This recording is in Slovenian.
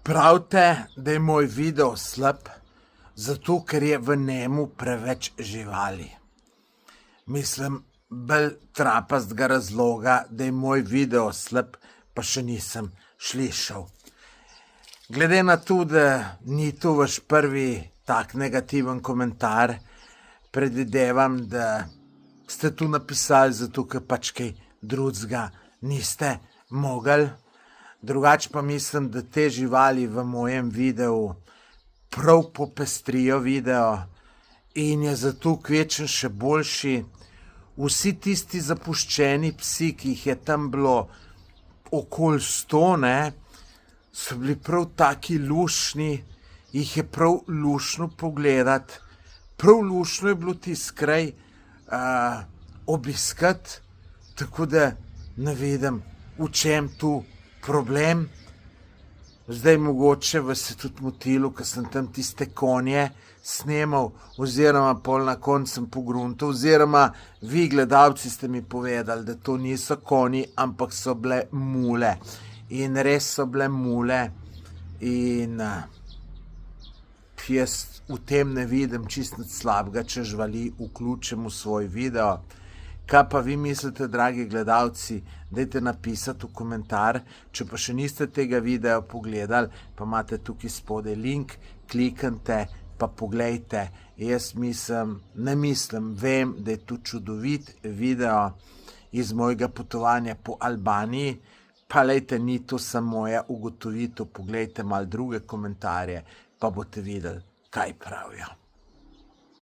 Pravite, da je moj video slab, zato ker je v njemu preveč živali. Mislim, bolj trapastega razloga, da je moj video slab, pa še nisem slišal. Glede na to, da ni to vaš prvi tak negativen komentar, predvidevam, da ste tu napisali zato, ker pač kaj drugega niste mogli. Drugače pa mislim, da te živali v mojem videu prav popestrijo video in je zato kvečen še boljši. Vsi tisti zapuščeni psi, ki jih je tam bilo okoli 100, so bili prav taki luštni, jih je prav luštno pogledati, prav luštno je bilo tisti kraj obiskati, tako da ne vidim, v čem tu problem. Zdaj mogoče vas je tudi motilo, ker sem tam tiste konje snemal, oziroma pol na koncu sem pogruntal, oziroma vi gledalci ste mi povedali, da to niso konji, ampak so bile mule. In res so bile mule in jaz v tem ne vidim čisto nič slabega, če živali vključim v svoj video. Kaj pa vi mislite, dragi gledalci, dajte napisati v komentar. Če pa še niste tega videa pogledali, pa imate tukaj spodaj link, kliknite pa poglejte. Jaz vem, da je to čudovit video iz mojega potovanja po Albaniji, pa lejte, ni to samo moja ugotovitev, poglejte malo druge komentarje, pa boste videli, kaj pravijo.